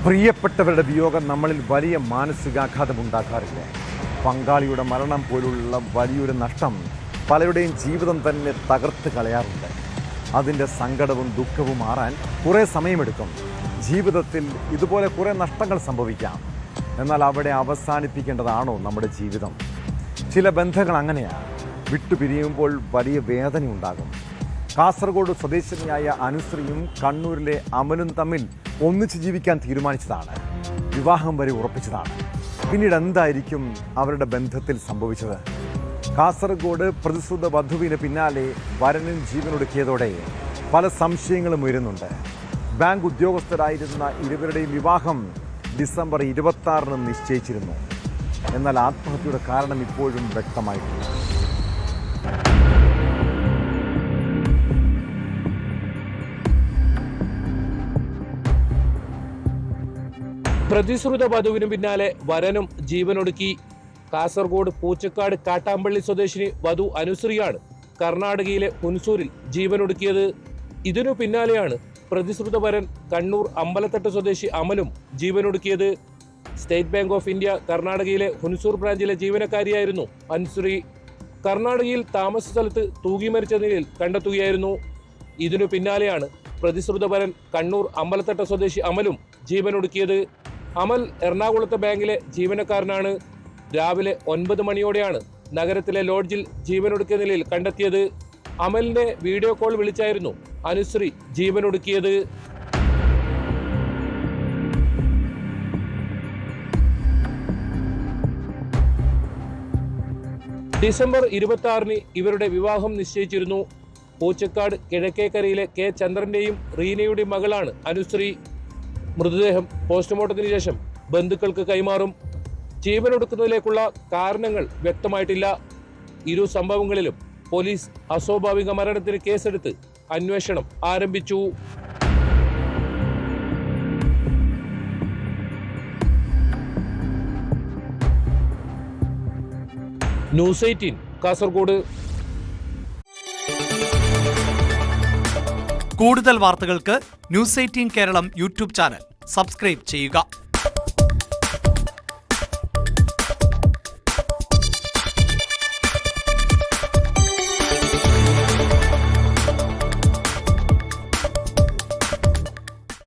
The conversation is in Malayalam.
പ്രിയപ്പെട്ടവരുടെ വിയോഗം നമ്മളിൽ വലിയ മാനസികാഘാതമുണ്ടാക്കാറില്ല. പങ്കാളിയുടെ മരണം പോലുള്ള വലിയൊരു നഷ്ടം പലരുടെയും ജീവിതം തന്നെ തകർത്ത് കളയാറുണ്ട്. അതിൻ്റെ സങ്കടവും ദുഃഖവും മാറാൻ കുറേ സമയമെടുക്കും. ജീവിതത്തിൽ ഇതുപോലെ കുറേ നഷ്ടങ്ങൾ സംഭവിക്കാം. എന്നാൽ അവിടെ അവസാനിപ്പിക്കേണ്ടതാണോ നമ്മുടെ ജീവിതം? ചില ബന്ധങ്ങൾ അങ്ങനെയാണ്. വിട്ടുപിരിയുമ്പോൾ വലിയ വേദനയുണ്ടാകും. കാസർഗോഡ് സ്വദേശിനിയായ അനുശ്രീയും കണ്ണൂരിലെ അമലും തമ്മിൽ ഒന്നിച്ച് ജീവിക്കാൻ തീരുമാനിച്ചതാണ്. വിവാഹം വരെ ഉറപ്പിച്ചതാണ്. പിന്നീട് എന്തായിരിക്കും അവരുടെ ബന്ധത്തിൽ സംഭവിച്ചത്? കാസർഗോഡ് പ്രതിശ്രുത വധുവിന് പിന്നാലെ വരനും ജീവനൊടുക്കിയതോടെ പല സംശയങ്ങളും ഉയരുന്നുണ്ട്. ബാങ്ക് ഉദ്യോഗസ്ഥരായിരുന്ന ഇരുവരുടെയും വിവാഹം ഡിസംബർ 26 നിശ്ചയിച്ചിരുന്നു. എന്നാൽ ആത്മഹത്യയുടെ കാരണം ഇപ്പോഴും വ്യക്തമായിട്ടില്ല. പ്രതിശ്രുത വധുവിനു പിന്നാലെ വരനും ജീവനൊടുക്കി. കാസർഗോഡ് പൂച്ചക്കാട് കാട്ടാമ്പള്ളി സ്വദേശിനി വധു അനുശ്രീയാണ് കർണാടകയിലെ ഹുൻസൂരിൽ ജീവനൊടുക്കിയത്. ഇതിനു പിന്നാലെയാണ് പ്രതിശ്രുത വരൻ കണ്ണൂർ അമ്പലത്തട്ട് സ്വദേശി അമലും ജീവനൊടുക്കിയത്. സ്റ്റേറ്റ് ബാങ്ക് ഓഫ് ഇന്ത്യ കർണാടകയിലെ ഹുൻസൂർ ബ്രാഞ്ചിലെ ജീവനക്കാരിയായിരുന്നു അനുശ്രീ. കർണാടകയിൽ താമസ സ്ഥലത്ത് തൂങ്ങി മരിച്ച നിലയിൽ കണ്ടെത്തുകയായിരുന്നു. ഇതിനു പിന്നാലെയാണ് പ്രതിശ്രുത വരൻ കണ്ണൂർ അമ്പലത്തട്ട സ്വദേശി അമലും ജീവനൊടുക്കിയത്. അമൽ എറണാകുളത്തെ ബാങ്കിലെ ജീവനക്കാരനാണ്. രാവിലെ 9 മണിയോടെയാണ് നഗരത്തിലെ ലോഡ്ജിൽ ജീവനൊടുക്കിയ നിലയിൽ കണ്ടെത്തിയത്. അമലിനെ വീഡിയോ കോൾ വിളിച്ചായിരുന്നു അനുശ്രീ ജീവനൊടുക്കിയത്. ഡിസംബർ 26 ഇവരുടെ വിവാഹം നിശ്ചയിച്ചിരുന്നു. പൂച്ചക്കാട് കിഴക്കേക്കരയിലെ കെ ചന്ദ്രന്റെയും റീനയുടെയും മകളാണ് അനുശ്രീ. മൃതദേഹം പോസ്റ്റ്മോർട്ടത്തിന് ശേഷം ബന്ധുക്കൾക്ക് കൈമാറും. ജീവനൊടുക്കുന്നതിലേക്കുള്ള കാരണങ്ങൾ വ്യക്തമായിട്ടില്ല. ഇരു സംഭവങ്ങളിലും പോലീസ് അസ്വാഭാവിക മരണത്തിന് കേസെടുത്ത് അന്വേഷണം ആരംഭിച്ചു. ന്യൂസ് 18 കാസർഗോഡ്. കൂടുതൽ വാർത്തകൾക്ക് news 18 Keralam YouTube channel subscribe ചെയ്യുക.